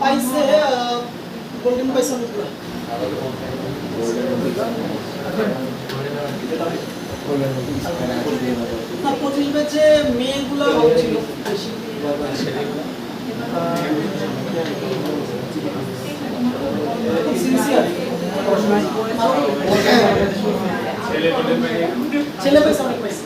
পাইছে গোল্ডেন পাইছে পুরো না 25 ব্যাচে মেয়েগুলো ছিল বেশি সিনসিয়ার ছেলে পাইছে অনেক পাইছে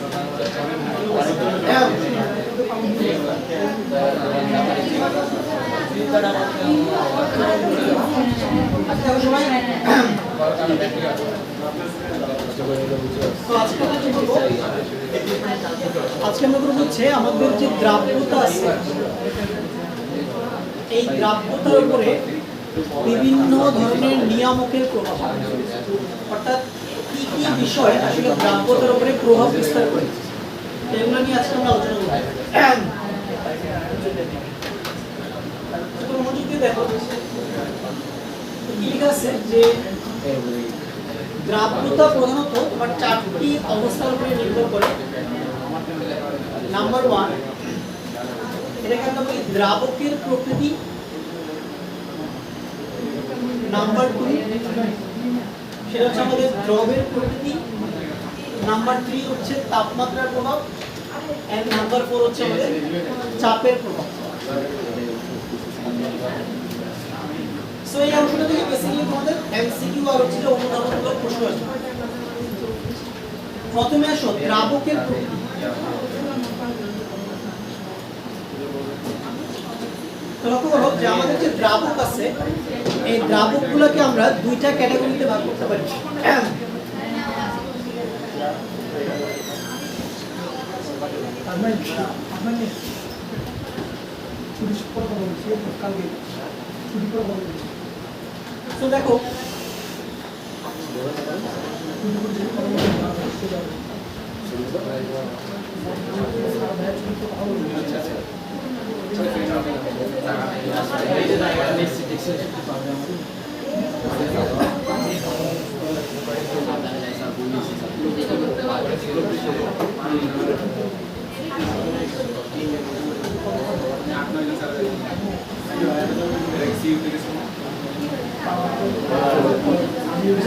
আজকে আমরা করব হচ্ছে আমাদের যে দ্রাব্যতা আছে এই দ্রাব্যতার উপরে বিভিন্ন ধরনের নিয়ামকের প্রভাব, অর্থাৎ কি কি বিষয় আসলে দ্রাব্যতার উপরে প্রভাব বিস্তার করে এগুলো নিয়ে আজকে আমরা আলোচনা করব। দেখো কি লেখা আছে যে দ্রাব্যতা প্রধানত তোমার চারটি অবস্থার উপরে নির্ভর করে। নাম্বার 1 এটাকে আমরা বলি দ্রাবকের প্রকৃতি। নাম্বার 2 সেটা হচ্ছে আমাদের দ্রবের প্রকৃতি। নাম্বার 3 হচ্ছে তাপমাত্রার প্রভাব, এন্ড নাম্বার 4 হচ্ছে আমাদের চাপের প্রভাব। সো এই অংশটা থেকে বেসিক্যালি তোমাদের এমসিকিউ আর হচ্ছে অনুধাবনমূলক প্রশ্ন আসবে। প্রথমে আসো দ্রাবকের প্রকৃতি। লক্ষ্য করো যে আমাদের যে দ্রাবক আছে এই দ্রাবকগুলোকে আমরা দুইটা ক্যাটাগরিতে ভাগ করতে পারি। তো দেখো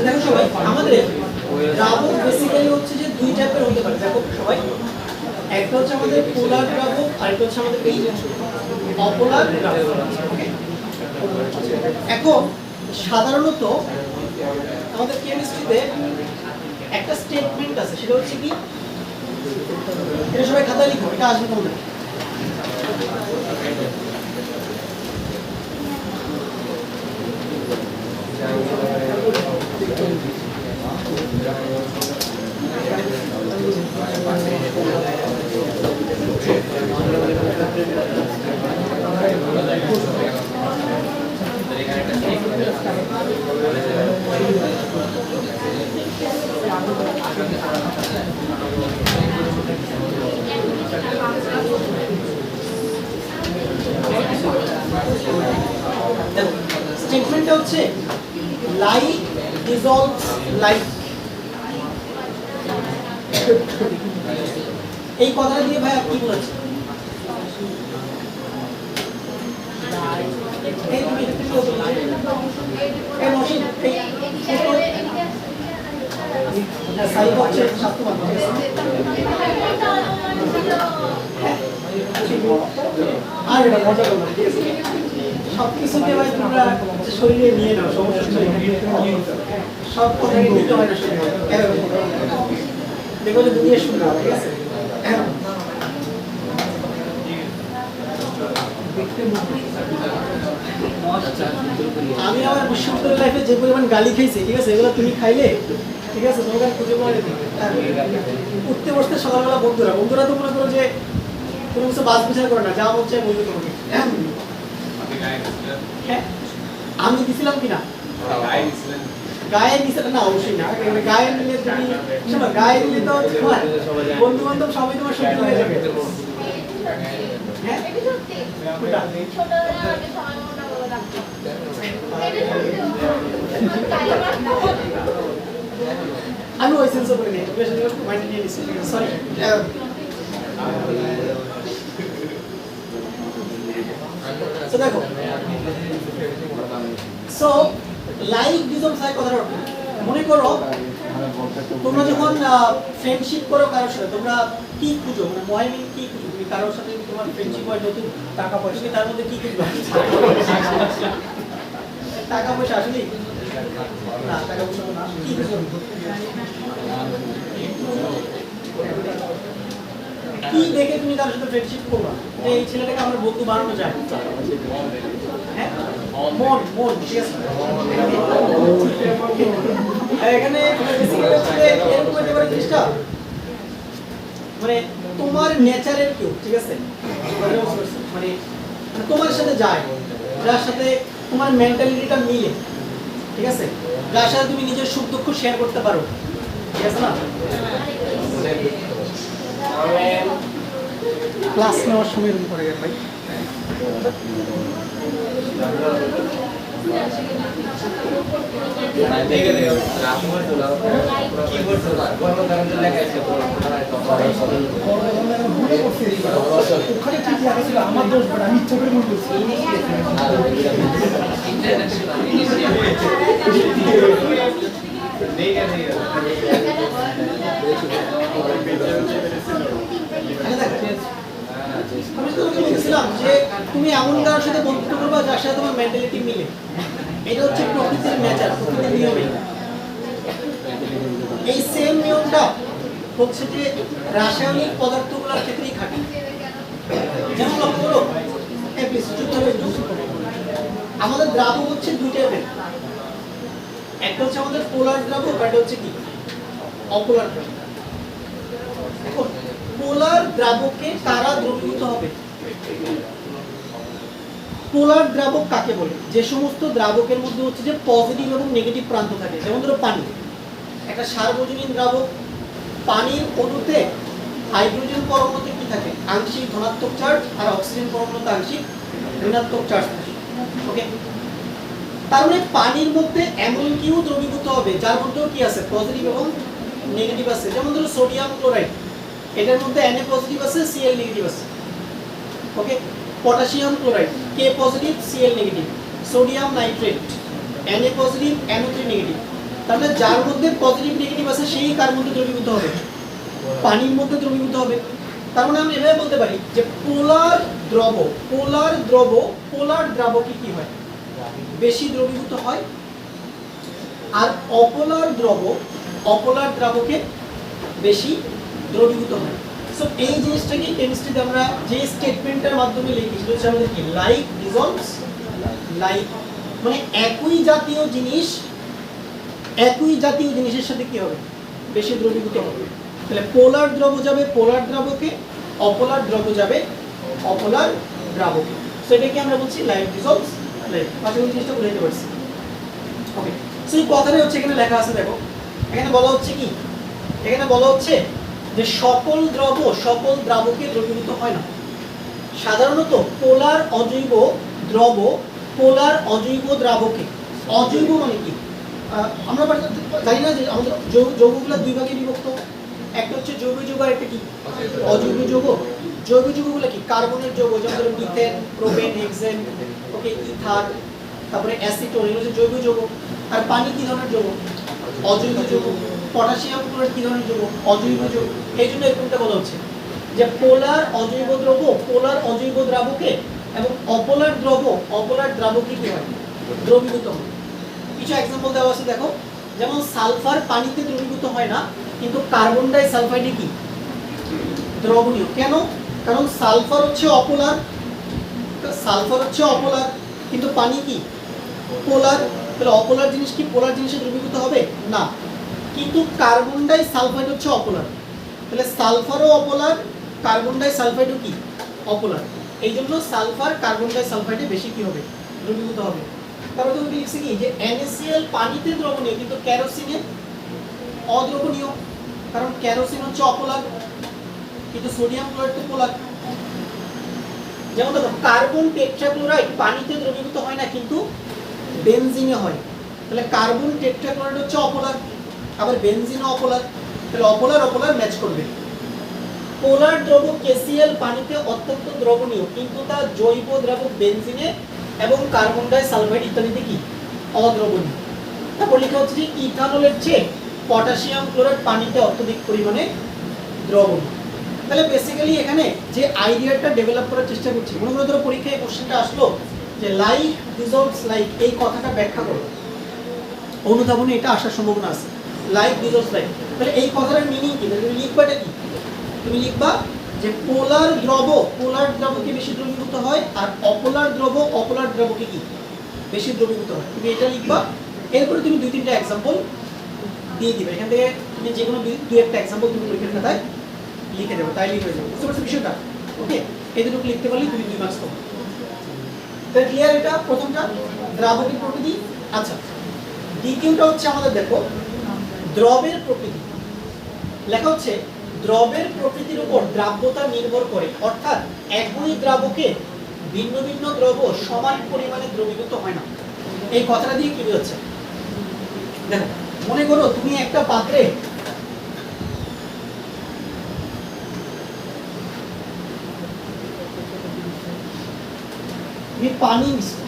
দেখো সবাই আমাদের দ্রাবক বেসিক্যালি হচ্ছে যে দুই টাইপের হতে পারে। দেখো সবাই, একটা হচ্ছে আমাদের পোলার দ্রাবক আর একটা হচ্ছে আমাদের এই অপোলার দ্রাবক। এখন সাধারণত আমাদের কেমিস্ট্রিতে একটা স্টেটমেন্ট আছে, সেটা হচ্ছে কি, এটা সবাই খাতায় লিখো, এটা আসবে তোমাদের। স্টেটমেন্টটা হচ্ছে লাইট ডিসলভস লাইট। এই কথাটা দিয়ে ভাই আপনি কি বলেছেন? আর এটা মজা করবো, ঠিক আছে? সবকিছুকে ভাই তোমরা শরীরে নিয়ে নাও, সমস্যা সব কথা নিতে হয় না। দেখো যে দুনিয়া সুন্দর, ঠিক আছে? আমি আমার বিশ্ববিদ্যালয় লাইফে যে পরিমাণ গালি খাইছি, ঠিক আছে, এগুলো তুমি খাইলে, ঠিক আছে, তোমাকে খুঁজে পাওয়া উঠতে বসতে সকালবেলা বন্ধুরা তো মনে করো যে কোনো কিছু বাস বিচার করে না, যা বলছে বলবে তোমাকে। হ্যাঁ আমি দিছিলাম কিনা? গায়ে দিছিলাম না, অবশ্যই না। গায়ে নিলে তুমি শোনো, গায়ে নিলে তো তোমার বন্ধু বান্ধব সবাই তোমার শত্রু হয়ে যাবে। হ্যাঁ আমি ওই সেন্স করে নিই, মাইন্ড নিয়ে নিচ্ছি, সরি। তো দেখো, সো লাইক ডিজলভস হয় কথার অর্থ। মনে করো তোমরা যখন ফ্রেন্ডশিপ করো কারোর সাথে, তোমরা কি খুঁজো, মানে ময়মিন কি খুঁজো? তুমি কারোর সাথে তোমার ফ্রেন্ডশিপ হয়, নতুন টাকা পয়সা, তার মধ্যে কি খুঁজবে? টাকা পয়সা আসলে না, টাকা পয়সা না, কি খুঁজো? কি দেখে তুমি তার সাথে ফ্রেন্ডশিপ করবা যে এই ছেলেটাকে আমার বন্ধু বানানো যায়? হ্যাঁ মন, মন, ঠিক আছে। এখানে এরকম হতে পারে জিনিসটা, মানে তোমার নেচারের কেউ, ঠিক আছে, মানে তোমার সাথে যায়, যার সাথে তোমার মেন্টালিটিটা মিলে, ঠিক আছে, যার সাথে তুমি নিজের সুখ দুঃখ শেয়ার করতে পারো, ঠিক আছে না? ক্লাস নেওয়ার সময় এরকম করে ভাই। আমার দোষ, আমি ইচ্ছা করে মনে করছি। আমি তোমাকে বলছিলাম যে তুমি এমন কারোর সাথে বন্ধুত্ব করবা যার সাথে তোমার মেন্টালিটি মিলে। এটা হচ্ছে প্রকৃতির নেচার, প্রকৃতির নিয়ম। এই সেম নিয়মটা হচ্ছে যে রাসায়নিক পদার্থগুলোর ক্ষেত্রেই খাটে। যেমন লক্ষ্য করো, আমাদের দ্রাবক হচ্ছে দুই টাইপের, একটা হচ্ছে আমাদের পোলার দ্রাবক, আর একটা হচ্ছে কি অপোলার দ্রাবক। এখন পোলার দ্রাবকে কারা দ্রবীভূত হবে? পোলার দ্রাবক কাকে বলে? যে সমস্ত দ্রাবকের মধ্যে হচ্ছে যে পজিটিভ এবং নেগেটিভ প্রান্ত থাকে। যেমন ধরো পানি, একটা সার্বজনীন দ্রাবক, পানির অণুতে হাইড্রোজেন পরমাণুতে কি থাকে? আংশিক ধনাত্মক চার্জ, আর অক্সিজেন পরমাণুতে আংশিক ঋণাত্মক চার্জ থাকে। ওকে, তার মানে পানির মধ্যে এমন কিউ দ্রবীভূত হবে যার মধ্যে কি আছে? পজিটিভ এবং নেগেটিভ আছে। যেমন ধরো সোডিয়াম ক্লোরাইড, এটার মধ্যে Na পজিটিভ আছে, Cl নেগেটিভ আছে। Okay, potassium chloride, K positive, Cl negative. Sodium nitrate, Na positive, NO3 negative. তাহলে যার মধ্যে পজিটিভ নেগেটিভ আছে সেই কার মধ্যে দ্রবীভূত হবে? পানির মধ্যে দ্রবীভূত হবে। তার মানে আমরা এভাবে বলতে পারি যে পোলার দ্রব, পোলার দ্রাবকে কি হয়? বেশি দ্রবীভূত হয়। আর অপোলার দ্রাবকে বেশি দ্রবীভূত হয়। সো এই জিনিসটাকে কেমিস্ট্রিতে আমরা যে স্টেটমেন্টের মাধ্যমে লিখি সেটা হচ্ছে আমাদের কি? Like dissolves like. মানে একই জাতীয় জিনিসের সাথে কি হবে? বেশি দ্রবীভূত হবে। তাহলে পোলার দ্রব যাবে পোলার দ্রাবকে, অপোলার দ্রব যাবে অপোলার দ্রাবকে। সো এটাকে আমরা বলছি লাইক ডিজলভস লাইক। আশা করি জিনিসটা বুঝতে পারছি। ওকে, সো এই কথাটাই হচ্ছে এখানে লেখা আছে। দেখো এখানে বলা হচ্ছে কি? এখানে বলা হচ্ছে যে সকল দ্রাবকে দ্রবীভূত হয় না। সাধারণত পোলার অজৈব দ্রাবকে, অজৈব মানে কি? আমরা জানি না যে আমাদের যৌগগুলো দুই ভাগে বিভক্ত। একটা হচ্ছে জৈব যৌগ, আর একটা কি অজৈব যৌগ। জৈব যৌগগুলো কি? কার্বনের যৌগ, যেমন মিথেন, প্রোপেন, হেক্সেন, ওকে, ইথার, তারপরে অ্যাসিটোন, এগুলো হচ্ছে জৈব যৌগ। আর পানি কি ধরনের যৌগ? অজৈব যৌগ। পটাশিয়াম ক্লোরাইড কি ধরনের যৌগ? অজৈব যৌগ। এই জন্য এরকমটা বলা হচ্ছে যে পোলার অজৈব দ্রাবকে এবং অপোলার দ্রাবকে কি হয়? দ্রবীভূত হয়। কিছু এক্সাম্পল দেওয়া আছে, দেখো। যেমন সালফার পানিতে দ্রবীভূত হয় না, কিন্তু কার্বন ডাই সালফাইডে কি? দ্রবণীয়। কেন? কারণ সালফার হচ্ছে অপোলার, কিন্তু পানি কি? পোলার। তাহলে অপোলার জিনিস কি পোলার জিনিসে দ্রবীভূত হবে না। কিন্তু কার্বন ডাই সালফাইড হচ্ছে অপোলার, তাহলে সালফারও অপোলার, কার্বন ডাই সালফাইডও কি অপোলার। এই জন্য সালফার কার্বন ডাই সালফাইডে বেশি কি হবে, দ্রবীভূত হবে। তারপরে তুমি লিখছি কি যে NaCl পানিতে দ্রবণীয় কিন্তু কেরোসিনে অদ্রবণীয়, কারণ কেরোসিন হচ্ছে অপোলার কিন্তু সোডিয়াম ক্লোরাইড তো পোলার। যেমন দেখো কার্বন টেট্রাক্লোরাইড পানিতে দ্রবীভূত হয় না কিন্তু বেনজিনে হয়, তাহলে কার্বন টেট্রাক্লোরাইড হচ্ছে অপোলার, আবার বেনজিনও অপোলার, তাহলে অপোলার অপোলার ম্যাচ করবে। পোলার দ্রবক KCl পানিতে অত্যন্ত দ্রবণীয় কিন্তু তা জৈব দ্রাবক বেনজিনে এবং কার্বন ডাই সালফাইড ইত্যাদিতে কি অদ্রবণীয়। তারপর লেখা হচ্ছে যে ইথানলের চেয়ে পটাশিয়াম ক্লোরাইড পানিতে অত্যধিক পরিমাণে দ্রবণীয়। তাহলে বেসিক্যালি এখানে যে আইডিয়াটা ডেভেলপ করার চেষ্টা করছি, মনে করো ধরো পরীক্ষায় এই কোশ্চেনটা আসলো যে লাইক ডিজলভস লাইক, এই কথাটা ব্যাখ্যা করো, অনুধাবনে এটা আসার সম্ভাবনা আছে। লাইক ডিজলভস লাইক, তাহলে এই কথাটার মিনিং কি, তুমি লিখবাটা কি, তুমি লিখবা যে পোলার দ্রবকে বেশি দ্রবীভূত হয় আর অপোলার দ্রবকে কি বেশি দ্রবীভূত হয়, তুমি এটা লিখবা। এরপরে তুমি দুই তিনটা एग्जांपल দিয়ে দিবে, এখান থেকে তুমি যে কোনো দুই একটা एग्जांपल তুমি পরীক্ষার খাতায় লিখে দেবে, তাইলেই হয়ে যাবে। বুঝতে পারছো বিষয়টা? ওকে, এই দুটো লিখতে পারলে তুমি 2 মার্কস পাবে। তাহলে ক্লিয়ার এটা প্রথমটা দ্রাবকের প্রকৃতি। আচ্ছা, দ্বিতীয়টা হচ্ছে আমাদের দেখো দ্রবের প্রকৃতি। লেখা হচ্ছে দ্রবের প্রকৃতির উপর দ্রাব্যতা নির্ভর করে, অর্থাৎ একই দ্রাবকে ভিন্ন ভিন্ন দ্রব সমান পরিমাণে দ্রবীভূত হয় না। এই কথাটা দিয়ে কি বোঝাচ্ছে দেখো, মনে করো তুমি একটা পাত্রে তুমি পানি মিশাও,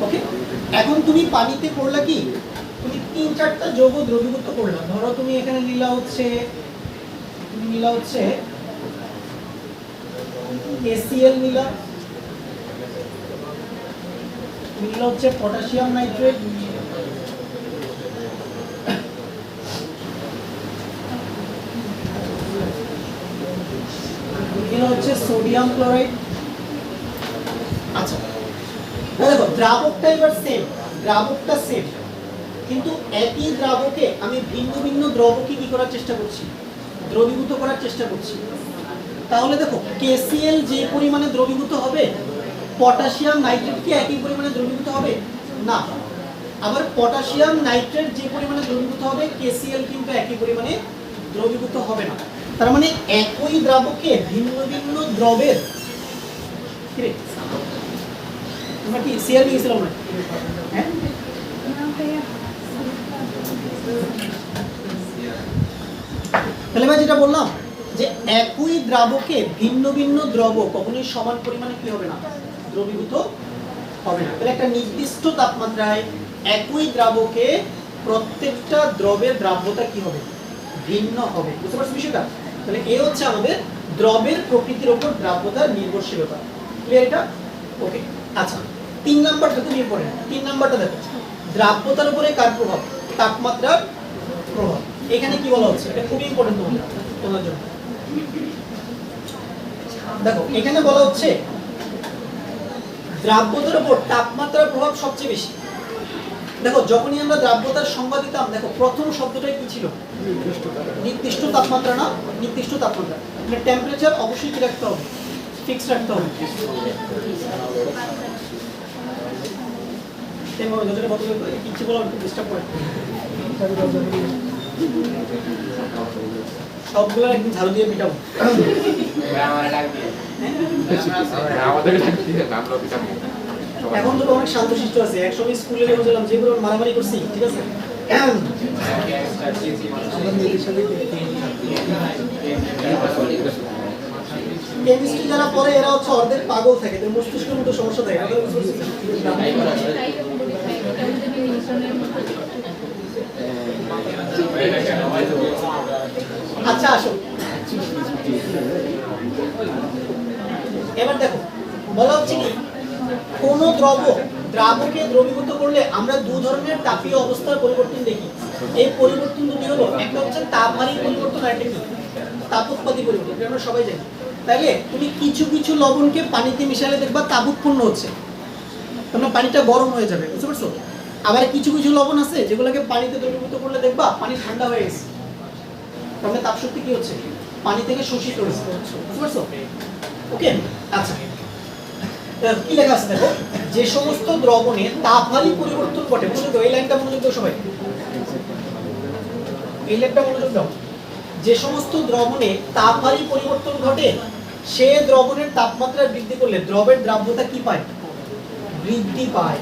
ওকে। এখন তুমি পানিতে করলা কি, তুমি 3-4টা যৌগ দ্রবীভূত করলা। ধরো তুমি এখানে নিলা হচ্ছে ACl নিলা, নিলা হচ্ছে পটাশিয়াম নাইট্রেট, নিলা হচ্ছে সোডিয়াম ক্লোরাইড। আচ্ছা দেখো দ্রাবকটা এবার দ্রাবকটা সেম, কিন্তু একই দ্রাবকে আমি ভিন্ন ভিন্ন দ্রবকে কি করার চেষ্টা করছি, দ্রবীভূত করার চেষ্টা করছি। তাহলে দেখো KCl যে পরিমাণে দ্রবীভূত হবে পটাশিয়াম নাইট্রেট কি একই পরিমাণে দ্রবীভূত হবে না, আবার পটাশিয়াম নাইট্রেট যে পরিমাণে দ্রবীভূত হবে KCl কিন্তু একই পরিমাণে দ্রবীভূত হবে না। তার মানে একই দ্রাবকে ভিন্ন ভিন্ন দ্রবের আমরা কি শেয়ার নিয়েছিলাম না, হ্যাঁ তাহলে ভাই যেটা বললাম যে একই দ্রাবকে ভিন্ন ভিন্ন দ্রব কখনোই সমান পরিমাণে কি হবে না, দ্রবীভূত হবে না। তাহলে একটা নির্দিষ্ট তাপমাত্রায় একই দ্রাবকে প্রত্যেকটা দ্রবের দ্রাব্যতা কি হবে, ভিন্ন হবে। বুঝতে পারছো বিষয়টা? তাহলে এই হচ্ছে আমাদের দ্রবের প্রকৃতির উপর দ্রাব্যতার নির্ভরশীলতা। ক্লিয়ার এটা? ওকে। আচ্ছা 3 নাম্বারটা তুমি পড়ে, 3 নাম্বারটা দেখো দ্রাব্যতার উপরে কার প্রভাব, তাপমাত্রার প্রভাব। এখানে কি বলা হচ্ছে, এটা খুব ইম্পর্টেন্ট তোমাদের জন্য। দেখো এখানে বলা হচ্ছে দ্রাব্যতার উপর তাপমাত্রার প্রভাব সবচেয়ে বেশি। দেখো যখনই আমরা দ্রাব্যতার সংজ্ঞা দিতাম, দেখো প্রথম শব্দটাই কি ছিল, নির্দিষ্ট তাপমাত্রা না, নির্দিষ্ট তাপমাত্রা। মানে টেম্পারেচার অবশ্যই কি রাখতে হবে, ফিক্স রাখতে হবে। তেমন যতটা বদল কিছু বলা একটু ডিস্টার্ব করে, সবগুলো একদিন ঝাড়ু দিয়ে পিটাবো। এখন তো অনেক শান্তশিষ্ট আছে, একসময় স্কুলে যখন ছিলাম যেগুলো মারামারি করছি, ঠিক আছে। কেমিস্ট্রি যারা পড়ে এরা হচ্ছে অর্ধেক পাগল থাকে, তো মস্তিষ্কের মধ্যে সমস্যা থাকে। আচ্ছা আসো এবার দেখো বলা হচ্ছে কি কোন দ্রাবকে দ্রবীভূত করলে আমরা দু ধরনের তাপীয় অবস্থার পরিবর্তন দেখি। এই পরিবর্তন দুটি হলো, একটা হচ্ছে তাপহারী পরিবর্তন আর একটা কি তাপোৎপাদী পরিবর্তন, এটা আমরা সবাই জানি। তাইলে তুমি কিছু কিছু লবণকে পানিতে মিশালে দেখবা তাপ উৎপন্ন হচ্ছে, তখন পানিটা গরম হয়ে যাবে, বুঝতে পারছো? আবার কিছু কিছু লবণ আছে যেগুলোকে পানিতে দ্রবীভূত করলে দেখবা পানি ঠান্ডা হয়ে গেছে, তাহলে তাপশক্তি কি হচ্ছে, পানি থেকে শোষিত হচ্ছে, বুঝতে পারছো? ওকে, আচ্ছা কি লেখা আছে দেখো, যে সমস্ত দ্রবণে তাপহারী পরিবর্তন ঘটে, বুঝলে তো? এই লাইনটা মনোযোগ দাও সবাই, এই লাইনটা মনোযোগ দাও। যে সমস্ত দ্রবণে তাপহারী পরিবর্তন ঘটে সে দ্রবণের তাপমাত্রা বৃদ্ধি করলে দ্রবের দ্রাব্যতা কি পায়, বৃদ্ধি পায়।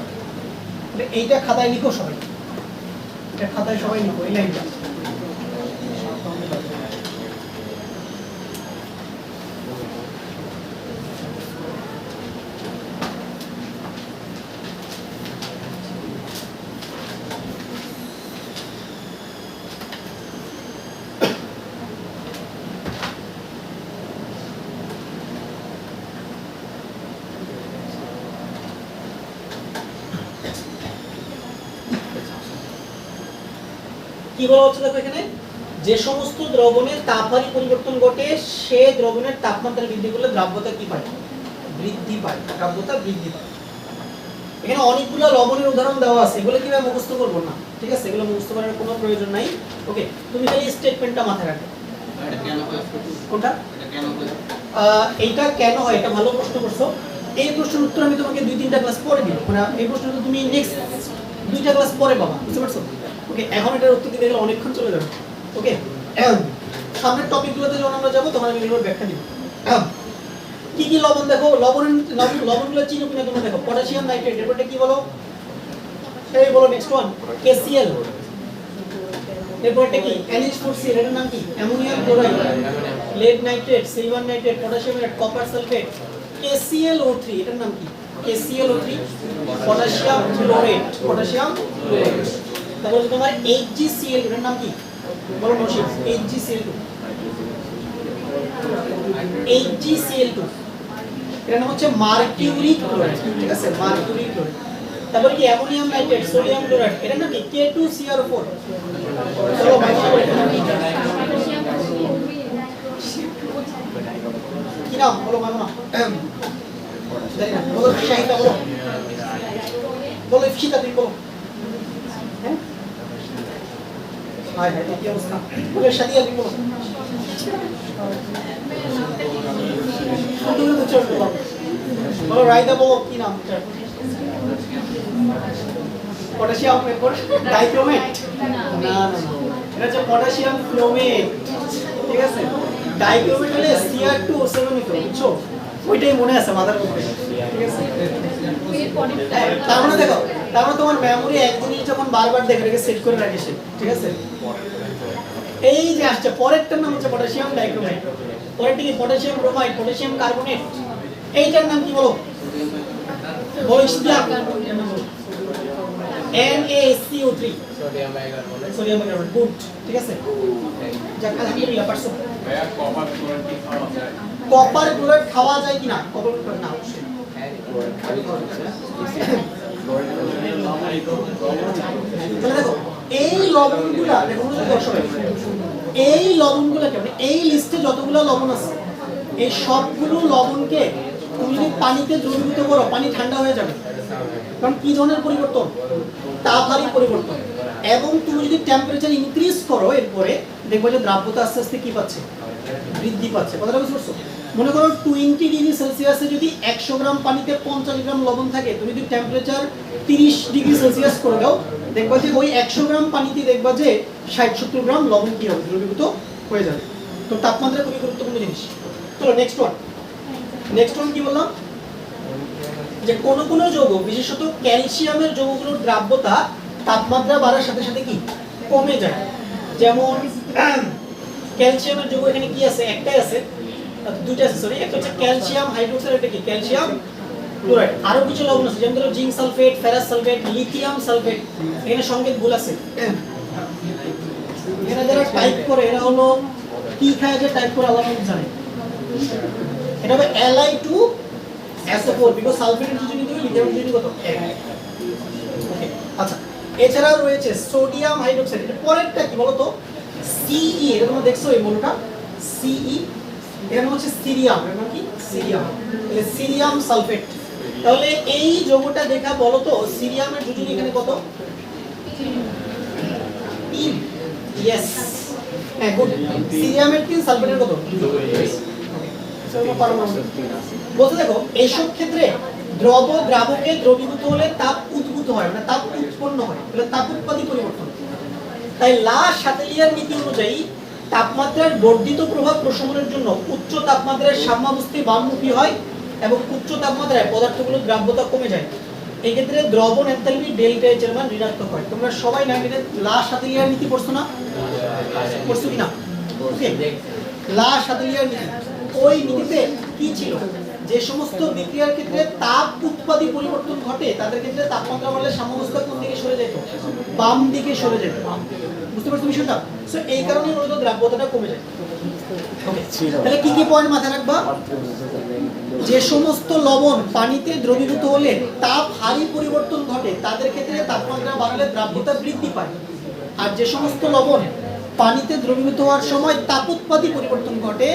এইটা খাতায় লিখো সবাই, এটা খাতায় সবাই লিখো এই লাইনটা। কি বলা হচ্ছে দেখো এখানে, যে সমস্ত দ্রবণের তাপহারী পরিবর্তন ঘটে সে দ্রবণের তাপমাত্রা বৃদ্ধি করলে দ্রাব্যতা কি পায়, বৃদ্ধি পায়, দ্রাব্যতা বৃদ্ধি পায়। এখানে অনেকগুলো লবণের উদাহরণ দেওয়া আছে, এগুলো কিভাবে মুখস্থ করব না, ঠিক আছে? এগুলো মুখস্থ করার কোনো প্রয়োজন নাই। ওকে, তুমি খালি স্টেটমেন্টটা মাথায় রাখো। এটা কেন হয়, কোনটা এটা কেন হয়, এইটা কেন হয়, এটা ভালো প্রশ্ন করছো। এই প্রশ্নের উত্তর আমি তোমাকে 2-3টা ক্লাস পরে দিব, মানে এই প্রশ্নটা তুমি নেক্সট 2টা ক্লাস পরে পাবা, বুঝতে পারছো? ওকে, এখন এটার উত্তর দিতে গেলে অনেকক্ষণ চলে যাবে। ওকে, সামনের টপিকগুলোতে যখন আমরা যাব তখন আমি এগুলোর ব্যাখ্যা দিব। কি কি লবণ দেখো, লবণগুলো চিনো কিনা তোমরা দেখো, পটাশিয়াম নাইট্রেট, এরপরটা কি বলো, এই বলো নেক্সট ওয়ান KCl, এরপরটা কি NH4Cl, এর নাম কি ammonium chloride, lead nitrate, silver nitrate, potassium nitrate, copper sulphate, KClO3, এটার নাম কি KClO3, potassium chlorate, potassium chlorate. তারপরে তোমার HgCl, এর নাম কি বলো নশিব, HgCl2, HgCl2, এর নাম হচ্ছে মার্কিউরিক ক্লোরাইড, ঠিক আছে? Mercuric chloride. তারপরে কি অ্যামোনিয়াম নাইট্রেট, সোডিয়াম ক্লোরাইড, এর নাম কি K2CR4। চলো ভাই কি নাম বলো, মানো না জানি না, বলো শাহিদা, বলো বলো ইফশিতা, তুমি বলো। হ্যাঁ হাই হাই কি অবস্থা, বলো শাদিয়া, তুমি বলো। বলো রাইদা, বলো কি নাম এটা, পটাশিয়াম ডাইক্রোমেট, না না না, এটা হচ্ছে পটাশিয়াম ক্লোমেট, ঠিক আছে? ডাইক্রোমেট হলে Cr2O7 হতো, বুঝছো? ওইটাই মনে আছে মাথার মধ্যে, ঠিক আছে? তার মানে দেখো, তার মানে তোমার মেমোরি এক জিনিস যখন বারবার দেখে রেখে সেট করে রাখিস, ঠিক আছে? এই যে আসছে পরেরটার নাম হচ্ছে পটাশিয়াম ডাইক্রোমেট, পরেরটা কি পটাশিয়াম ব্রোমাইড, পটাশিয়াম কার্বনেট, এইটার নাম কি বলো, বলো ইসলাম, NaCO3, সোডিয়াম বাইকার্বনেট, গুড, ঠিক আছে? যাক আলহামদুলিল্লাহ পারছো। কপার ক্লোরাইড খাওয়া যায় কিনা, কপার ক্লোরাইড না অবশ্যই। দেখো এই লবণগুলা, দেখো এই লবণগুলা কেমন, এই লিস্টে যতগুলো লবণ আছে এই সবগুলো লবণকে তুমি যদি পানিতে দ্রবীভূত করো পানি ঠান্ডা হয়ে যাবে, কারণ কি ধরনের পরিবর্তন, তাপহারী পরিবর্তন। এবং তুমি যদি টেম্পারেচার ইনক্রিজ করো এরপরে দেখবে যে দ্রাব্যতা আস্তে আস্তে কি পাচ্ছে, বৃদ্ধি পাচ্ছে। কথাটা বুঝতে পারছো? মনে করো 20 ডিগ্রি সেলসিয়াসে যদি 100 গ্রাম পানিতে 50 গ্রাম লবণ থাকে, তুমি যদি টেম্পারেচার 30 ডিগ্রি সেলসিয়াস করে দাও দেখবা যে ওই 100 গ্রাম পানিতে দেখবা যে 60-70 গ্রাম লবণ কি হবে, দ্রবীভূত হয়ে যাবে। তো তাপমাত্রা খুবই গুরুত্বপূর্ণ জিনিস। চলো নেক্সট ওয়ান কি বললাম, যে কোন কোন যৌগ বিশেষত ক্যালসিয়ামের যৌগগুলোর দ্রাব্যতা তাপমাত্রা বাড়ার সাথে সাথে কি কমে যায়। যেমন ক্যালসিয়ামের যৌগ এখানে কি আছে, একটাই আছে, দুইটা আছে সরি, একটা হচ্ছে ক্যালসিয়াম হাইড্রোক্সাইড, এটা কি ক্যালসিয়াম ক্লোরাইড। আরো কিছু লবণ আছে যেমন ধরো zinc sulphate, ferrous sulphate, lithium sulphate, এখানে সংকেত ভুল আছে। এরা যারা টাইপ করে এরা হলো কি খায় যে টাইপ করে আলাদা জানে, এটা হবে Li2SO4 বিকজ সালফেটের যদি নিতে হবে লিথিয়াম যদি কত 1। ওকে আচ্ছা, এছাড়াও রয়েছে সোডিয়াম হাইড্রোক্সাইড, এর পরেরটা কি বলো তো CE, এটা তোমরা দেখছো এই মৌলটা CE, এর নাম হচ্ছে সিরিয়াম, এর নাম কি সিরিয়াম, তাহলে সিরিয়াম সালফেট, তাহলে এই যৌগটা দেখা বলো তো সিরিয়ামের যোজনী এখানে কত? 3। ইয়েস, হ্যাঁ গুড। সিরিয়ামের 3, সালফেটের কত? 2। বলতে দেখো এইসব ক্ষেত্রে দ্রাবকে দ্রবীভূত হলে তাপ উদ্ভূত হয়, মানে তাপ উৎপন্ন হয়, তাহলে তাপ উৎপাদী পরিবর্তন। তাই লা শাতেলিয়ার নীতি অনুযায়ী তাপমাত্রার বর্ধিত প্রভাব প্রশমনের জন্য উচ্চ তাপমাত্রায় সাম্যাবস্থা বামমুখী হয় এবং উচ্চ তাপমাত্রায় পদার্থগুলোর দ্রাব্যতা কমে যায়। এই ক্ষেত্রে দ্রবণ এনথালপি ডেল্টা এইচ এর মান ঋণাত্মক হয়। তোমরা সবাই লা শাতেলিয়ার নীতি পড়ছো না? পড়ছো কিনা? ওকে, লা শাতেলিয়ার নীতি, ওই নীতিতে কি ছিল? যে সমস্ত বিক্রিয়ার ক্ষেত্রে তাপ উৎপাদী পরিবর্তন ঘটে তাদের ক্ষেত্রে তাপমাত্রা বাড়লে সাম্যাবস্থা কোন দিকে সরে যেত? বাম দিকে সরে যেত। বুঝতে পারছো বিষয়টা? সো এই কারণে মূলত দ্রাব্যতাটা কমে যায়। ওকে, তাহলে কি কি পয়েন্ট মাথায় রাখবা? যে সমস্ত লবণ পানিতে দ্রবীভূত হলে তাপ হারি পরিবর্তন ঘটে তাদের ক্ষেত্রে তাপমাত্রা বাড়লে দ্রাব্যতা বৃদ্ধি পায়। আর যে সমস্ত লবণ পানিতে দ্রবীভূত হওয়ার সময় তাপোৎপাদী পরিবর্তন ঘটে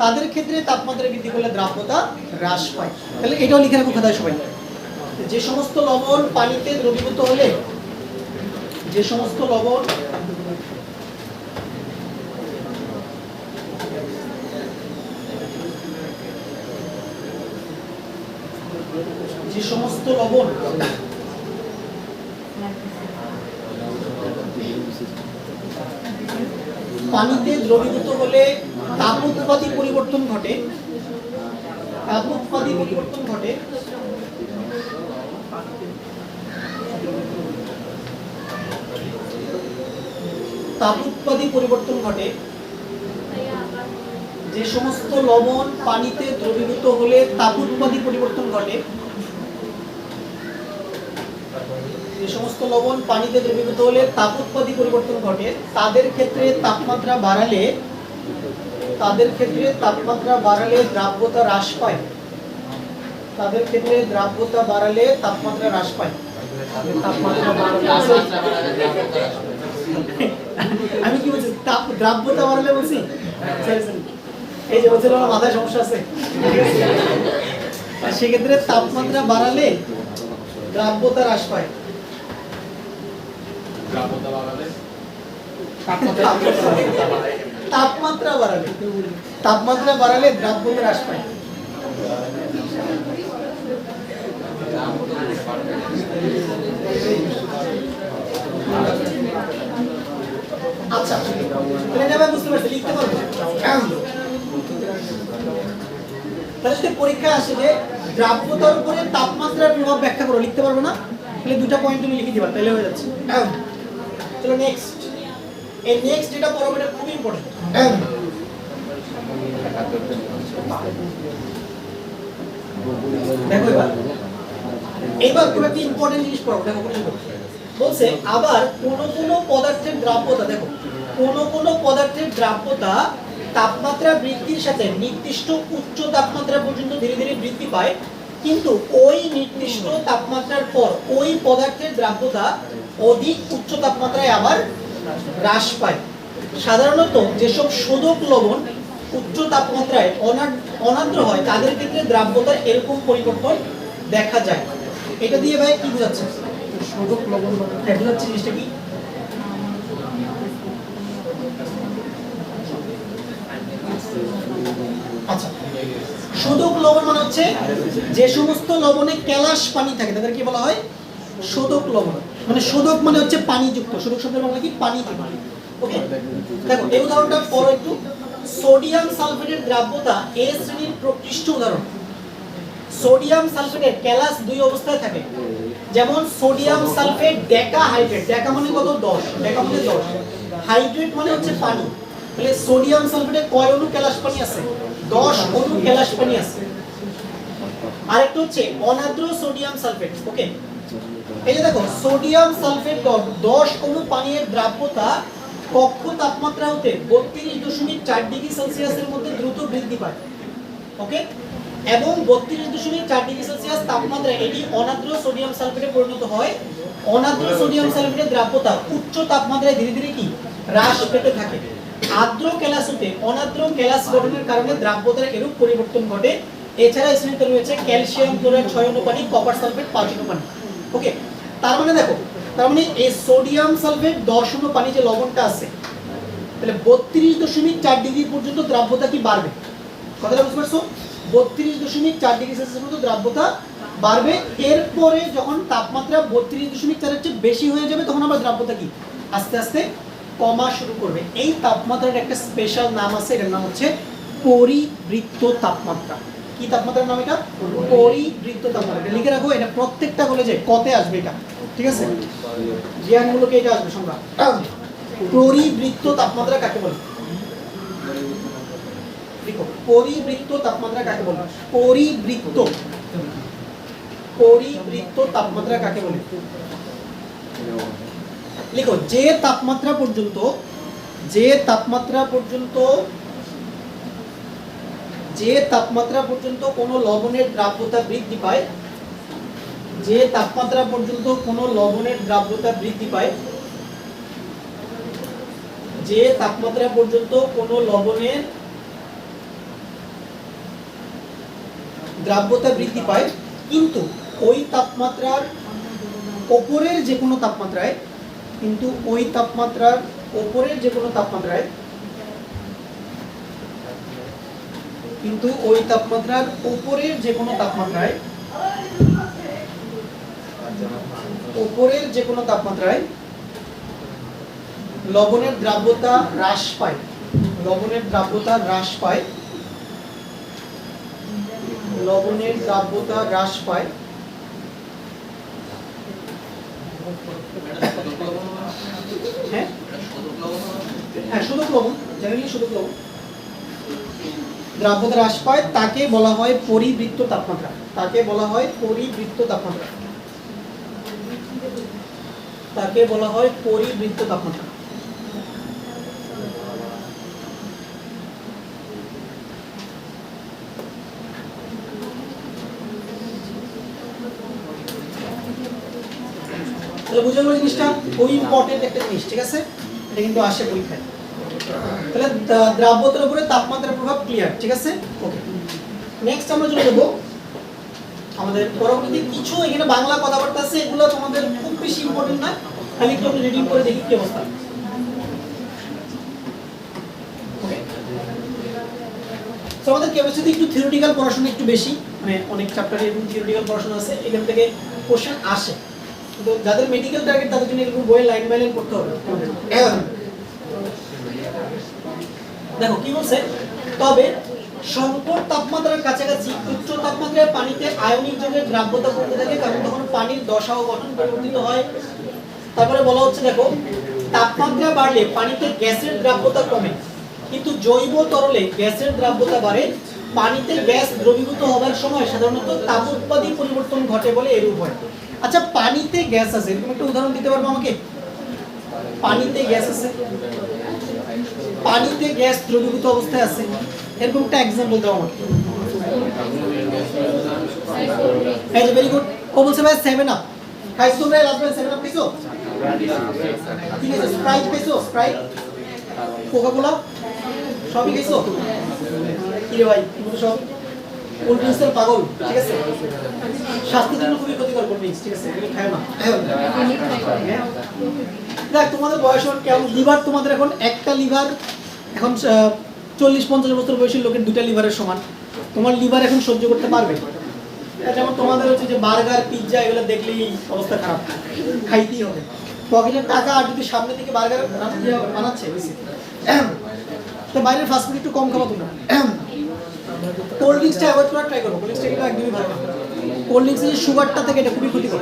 তাদের ক্ষেত্রে তাপমাত্রা বৃদ্ধি করলে দ্রাব্যতা হ্রাস পায়। তাহলে এটাও লিখে রাখো খাতায় সবাই। যে সমস্ত লবণ পানিতে দ্রবীভূত হলে, যে সমস্ত লবণ পানিতে দ্রবীভূত হলে তাপোৎপাদী পরিবর্তন ঘটে, তাপোৎপাদী পরিবর্তন ঘটে তাপোৎপাদী পরিবর্তন ঘটে যে সমস্ত লবণ পানিতে দ্রবীভূত হলে তাপোৎপাদী পরিবর্তন ঘটে, যে সমস্ত লবণ পানিতে দ্রবীভূত হলে তাপোৎপাদী পরিবর্তন ঘটে তাদের ক্ষেত্রে তাপমাত্রা বাড়ালে দ্রাব্যতা হ্রাস পায়। তাদের ক্ষেত্রে দ্রাব্যতা বাড়ালে তাপমাত্রা হ্রাস পায়। আমি কি বলছি? দ্রাব্যতা বাড়ালে বলছি? এই যে বলছিল মাথায় সমস্যা আছে, সেক্ষেত্রে তাপমাত্রা বাড়ালে দ্রাব্যতা হ্রাস পায়। তাপমাত্রা বাড়ালে দ্রাব্যতা হ্রাস পায়। আচ্ছা, বুঝতে পারছি, লিখতে পারবো। তাহলে পরীক্ষা আসে যে দ্রাব্যতার উপরে তাপমাত্রার প্রভাব ব্যাখ্যা করো, লিখতে পারবো না? তাহলে দুটো পয়েন্ট তুমি লিখে দিবা, তাহলে হয়ে যাচ্ছে। চলো নেক্সট, এই নেক্সট যেটা পড়বো এটা খুব ইম্পর্টেন্ট। দেখো এবার তুমি একটা ইম্পর্টেন্ট জিনিস পড়ো। দেখো বলছে আবার কোন পদার্থের দ্রাব্যতা, দেখো কোন পদার্থের দ্রাব্যতা তাপমাত্রা বৃদ্ধির সাথে নির্দিষ্ট উচ্চ তাপমাত্রা পর্যন্ত ধীরে ধীরে বৃদ্ধি পায়, কিন্তু ওই নির্দিষ্ট তাপমাত্রার পর ওই পদার্থের দ্রাব্যতা অধিক উচ্চ তাপমাত্রায় আবার হ্রাস পায়। সাধারণত যেসব শোধক লবণ উচ্চ তাপমাত্রায় অনার্দ্র হয় তাদের ক্ষেত্রে দ্রাব্যতার এরকম পরিবর্তন দেখা যায়। এটা দিয়ে ভাই কি বোঝাচ্ছে? শোধক লবণ বোঝাচ্ছে জিনিসটা কি? আচ্ছা, শোধক লবণ মানে হচ্ছে যে সমস্ত লবণে কেলাস পানি থাকে তাদের কি বলা হয়? শোধক লবণ। মানে শোধক মানে হচ্ছে পানিযুক্ত, শোধক শব্দের বাংলা কি? পানি। ওকে, দেখো এই উদাহরণটা পড়ো একটু। সোডিয়াম সালফেটের দ্রাব্যতা এ শ্রেণীর প্রকৃষ্ট উদাহরণ। সোডিয়াম সালফেটের কেলাস দুই অবস্থায় থাকে, যেমন সোডিয়াম সালফেট ডেকা হাইড্রেট। ডেকা মানে কত? 10। ডেকা মানে 10, হাইড্রেট মানে হচ্ছে পানি। তাহলে সোডিয়াম সালফেটে কয় অণু কেলাস পানি আছে? 10 অণু কেলাস পানি আছে। আরেকটা হচ্ছে অনার্দ্র সোডিয়াম সালফেট। ওকে, এই যে দেখো সোডিয়াম সালফেট 10 অণু পানির দ্রাব্যতা কক্ষ তাপমাত্রা হতে 32.4 ডিগ্রি সেলসিয়াসের মধ্যে দ্রুত বৃদ্ধি পায়। ওকে, এবং 32.4 ডিগ্রি সেলসিয়াস তাপমাত্রা এটি অনার্দ্র সোডিয়াম সালফেটে পরিণত হয়। অনার্দ্র সোডিয়াম সালফেটের দ্রাব্যতা উচ্চ তাপমাত্রায় ধীরে ধীরে কি হ্রাস পেতে থাকে। আর্দ্র কেলাস হতে অনার্দ্র কেলাস গঠনের কারণে দ্রাব্যতার এরূপ পরিবর্তন ঘটে। এছাড়া স্নেতে রয়েছে ক্যালসিয়াম ক্লোরাইড 6 অণু পানি, কপার সালফেট 5 অণু পানি। ওকে, তার মানে দেখো, তার মানে এই সোডিয়াম সালফেট 10 অণু পানি যে লবণটা আছে, তাহলে 32.4 ডিগ্রি পর্যন্ত দ্রাব্যতা কি বাড়বে? কথাটা বুঝতে পারছো? 32.4 ডিগ্রি সেলসিয়াস পর্যন্ত দ্রাব্যতা বাড়বে। এরপরে যখন তাপমাত্রা 32.4 এর চেয়ে বেশি হয়ে যাবে তখন আবার দ্রাব্যতা কি আস্তে আস্তে কমা শুরু করবে। এই তাপমাত্রার একটা স্পেশাল নাম আছে, এটার নাম হচ্ছে পরিবৃত্ত তাপমাত্রা। কি তাপমাত্রার নাম এটা? পরিবৃত্ত তাপমাত্রা। এটা লিখে রাখো, এটা প্রত্যেকটা কলেজে কতে আসবে এটা, ঠিক আছে? জ্ঞানমূলকে এটা আসবে সংজ্ঞা। পরিবৃত্ত তাপমাত্রা কাকে বলে? দেখো, পরিবৃত্ত তাপমাত্রা কাকে বলে? পরিবৃত্ত তাপমাত্রা কাকে বলে? লিখো, যে তাপমাত্রা পর্যন্ত কোনো লবণের দ্রাব্যতা বৃদ্ধি পায়, যে তাপমাত্রা পর্যন্ত কোনো লবণের দ্রাব্যতা বৃদ্ধি পায়, যে তাপমাত্রা পর্যন্ত কোনো লবণের দ্রাব্যতা বৃদ্ধি পায়, কিন্তু ওই তাপমাত্রার উপরের যে কোনো তাপমাত্রায়, লবণের দ্রাব্যতা হ্রাস পায়, লবণের দ্রাব্যতা হ্রাস পায়, হ্যাঁ শোধক লবণ, জেনারেলি শোধক লবণ, দ্রাব্যতা হ্রাস পায়, তাকে বলা হয় পরিবৃত্ত তাপমাত্রা। তাকে বলা হয় পরিবৃত্ত তাপমাত্রা। তাহলে বুঝে গেল জিনিসটা, খুবই ইম্পর্টেন্ট একটা জিনিস, ঠিক আছে? এটা কিন্তু আসে পরীক্ষায়। তাহলে দ্রাব্যতার উপরে তাপমাত্রার প্রভাব ক্লিয়ার, ঠিক আছে? ওকে, নেক্সট আমরা চলে যাব আমাদের পরবর্তী কিছু এখানে বাংলা কথাবার্তা আছে, এগুলো তোমাদের খুব বেশি ইম্পর্টেন্ট না, খালি একটু রিডিং করে দেখি কি অবস্থা। ওকে, তো আমাদের কেমিস্ট্রিতে একটু থিওরিটিক্যাল পড়াশোনা একটু বেশি, মানে অনেক চ্যাপ্টারে এরকম থিওরিটিক্যাল পড়াশোনা আছে, এখান থেকে কোশ্চেন আসে। তো যাদের মেডিকেল টার্গেট তাদের জন্য এরকম বইয়ে লাইন বাই লাইন পড়তে হবে। দেখো কি বলছে, তবে সংকট তাপমাত্রার কাছাকাছি উচ্চ তাপমাত্রায় পানিতে আয়নিক যৌগের দ্রাব্যতা কমতে থাকে, কারণ তখন পানির দশা ও গঠন পরিবর্তিত হয়। তারপরে বলা হচ্ছে দেখো, তাপমাত্রা বাড়লে পানিতে গ্যাসের দ্রাব্যতা কমে, কিন্তু জৈব তরলে গ্যাসের দ্রাব্যতা বাড়ে। পানিতে গ্যাস দ্রবীভূত হবার সময় সাধারণত তাপোৎপাদী পরিবর্তন ঘটে বলে এরূপ হয়। আচ্ছা, পানিতে গ্যাস আছে, এরকম একটা উদাহরণ দিতে পারবো আমাকে? পানিতে গ্যাস আছে, পানিতে গ্যাস দ্রবীভূত অবস্থায় আছে, এরকম একটা এক্সাম্পল দাও আমাকে। এই যে ভেরি গুড, ও বলছে ভাই 7 আপ খাইছো তোমরা? লাস্ট বার 7 আপ খাইছো? ঠিক আছে, স্প্রাইট খাইছো? স্প্রাইট, কোকা কোলা সবই খাইছো? কি রে ভাই, তুমি তো সব কোল্ড ড্রিঙ্কসের পাগল, ঠিক আছে? স্বাস্থ্যের জন্য খুবই ক্ষতিকর কোল্ড ড্রিঙ্কস, ঠিক আছে? এগুলো খায় না। দেখ তোমাদের বয়স কেমন, লিভার তোমাদের এখন একটা লিভার এখন 40-50 বছর বয়সী লোকের 2টা লিভারের সমান। তোমার লিভার এখন সহ্য করতে পারবে? যেমন তোমাদের হচ্ছে যে বার্গার পিৎজা এগুলো দেখলেই অবস্থা খারাপ, খাইতেই হবে। পকেটের টাকা আর যদি সামনে থেকে বার্গার বানাচ্ছে, তো বাইরের ফাস্টফুড একটু কম খাবো তোমরা। কোল্ড ড্রিঙ্কসটা অ্যাভয়েড করার ট্রাই করো, কোল্ড ড্রিঙ্কসটা কিন্তু একদমই ভালো না। কোল্ড ড্রিঙ্কসের যে সুগারটা থেকে এটা খুবই ক্ষতিকর।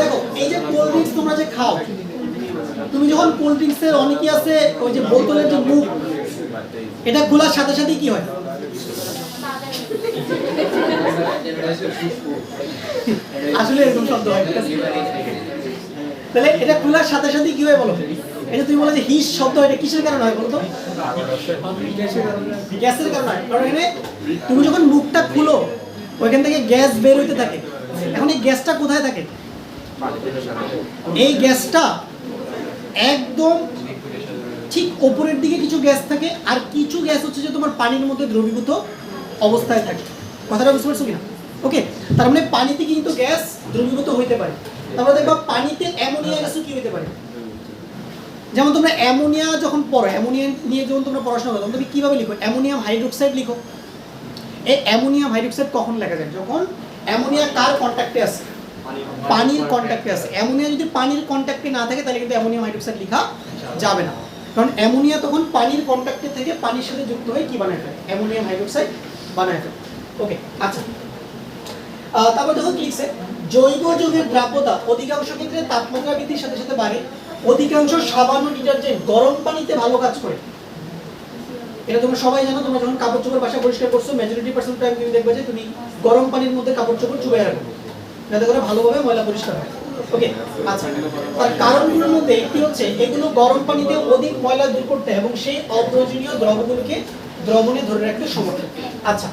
দেখো এই যে কোল্ড ড্রিঙ্কস তোমরা যে খাও, তুমি যখন কোল্ড ড্রিঙ্কসের অনেকে আছে ওই যে বোতলের যে মুখ, এটা খোলার সাথে সাথে কি হয়? আসলে এরকম শব্দ হয়, তাহলে এটা খোলার সাথে সাথে কি হয় বলো? এটা তুমি বলো যে হিস শব্দ, এটা কিসের কারণে হয় বলো তো? গ্যাসের কারণে হয়। কারণ এখানে তুমি যখন মুখটা খুলো ওইখান থেকে গ্যাস বের হইতে থাকে। এখন এই গ্যাসটা কোথায় থাকে? এই গ্যাসটা একদম ঠিক উপরের দিকে কিছু গ্যাস থাকে, আর কিছু গ্যাস হচ্ছে যে তোমার পানির মধ্যে দ্রবীভূত অবস্থায় থাকে। কথাটা বুঝতে পারছো কিনা? ওকে, তার মানে পানিতে কিন্তু গ্যাস দ্রবীভূত হইতে পারে। তারপরে দেখবা পানিতে অ্যামোনিয়া গ্যাসও কি হইতে পারে। যেমন তোমরা অ্যামোনিয়া যখন পড়ো, অ্যামোনিয়া নিয়ে যখন তোমরা পড়াশোনা করো তখন তুমি কীভাবে লিখো? অ্যামোনিয়াম হাইড্রোক্সাইড লিখো। এই অ্যামোনিয়াম হাইড্রোক্সাইড কখন লেখা যায়? যখন অ্যামোনিয়া কার কন্ট্যাক্টে আছে? পানির কন্ট্যাক্টে আছে। অ্যামোনিয়া যদি পানির কন্ট্যাক্টে না থাকে তাহলে কিন্তু অ্যামোনিয়াম হাইড্রোক্সাইড লেখা যাবে না, কারণ অ্যামোনিয়া তখন পানির কন্ট্যাক্টে থেকে পানির সাথে যুক্ত হয়ে কি বানায় ফেলে? অ্যামোনিয়াম হাইড্রোক্সাইড বানায় ফেলে। ওকে, আচ্ছা, তারপর দেখো কি লিখছে, জৈব যৌগের দ্রাব্যতা অধিকাংশ ক্ষেত্রে তাপমাত্রা বৃদ্ধির সাথে সাথে বাড়ে। অধিকাংশ সাবান ও ডিটারজেন্ট গরম পানিতে ভালো কাজ করে। এটা তোমরা সবাই জানো, তোমরা যখন কাপড় চোপড় বাসা পরিষ্কার করছো মেজরিটি পার্সেন্ট টাইম তুমি দেখবে যে তুমি গরম পানির মধ্যে কাপড় চোপড় চুবাই রাখো, যাতে করে ভালোভাবে ময়লা পরিষ্কার হয়। ওকে, আচ্ছা, তার কারণগুলোর মধ্যে একটি হচ্ছে এগুলো গরম পানিতে অধিক ময়লা দূর করতে এবং সেই অপ্রয়োজনীয় দ্রবগুলোকে দ্রবণে ধরে রাখতে সমর্থ। আচ্ছা,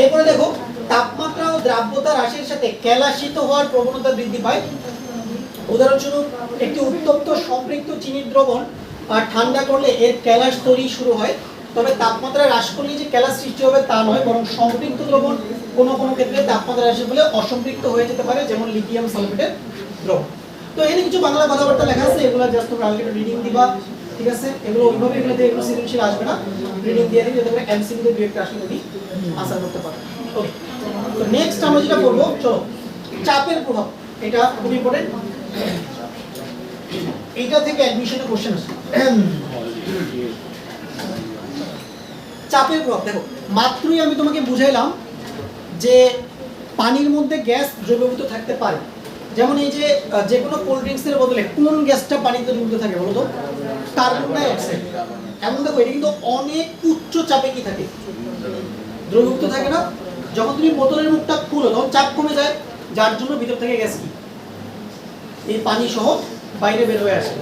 এরপরে দেখো তাপমাত্রা ও দ্রাব্যতা হ্রাসের সাথে কেলাসিত হওয়ার প্রবণতা বৃদ্ধি পায়। উদাহরণস্বরূপ একটি উত্তপ্ত সম্পৃক্ত চিনির দ্রবণ আর ঠান্ডা করলে এর ক্যালাস তৈরি শুরু হয়। তবে তাপমাত্রা হ্রাস করলে যে ক্যালাস সৃষ্টি হবে তা নয়, বরং সম্পৃক্ত দ্রবণ কোনো কোনো ক্ষেত্রে তাপমাত্রা হ্রাসের ফলে অসম্পৃক্ত হয়ে যেতে পারে, যেমন লিথিয়াম সালফেটের দ্রবণ। তো এখানে কিছু বাংলা কথাবার্তা লেখা আছে, এগুলো জাস্ট তোমরা আগে রিডিং দিবা, ঠিক আছে? এগুলো ওইভাবে এগুলোতে এগুলো সৃজনশীল আসবে না, রিডিং দিয়ে দিই যাতে করে এমসিকিউ তে দুই একটা আসলে তুমি আনসার করতে পারো। ওকে, তো নেক্সট আমরা যেটা করব, চলো, চাপের প্রভাব। এটা খুব ইম্পর্টেন্ট, এইটা থেকে অ্যাডমিশনের কোশ্চেন আসে। চাপের প্রভাব দেখো, মাত্রই আমি তোমাকে বুঝাইলাম যে পানির মধ্যে গ্যাস দ্রবীভূত থাকতে পারে। যেমন এই যে যে কোনো কোল্ড ড্রিঙ্কসের বদলে কোন গ্যাসটা পানিতে দ্রবীভূত থাকে বলো তো? Carbon die oxide. এমন দেখো এটা কিন্তু অনেক উচ্চ চাপে কি থাকে? দ্রবীভূত থাকে না? যখন তুমি বোতলের মুখটা খুলো তখন চাপ কমে যায়, যার জন্য ভিতর থেকে গ্যাস কি এই পানি সহ বাইরে বের হয়ে আসে।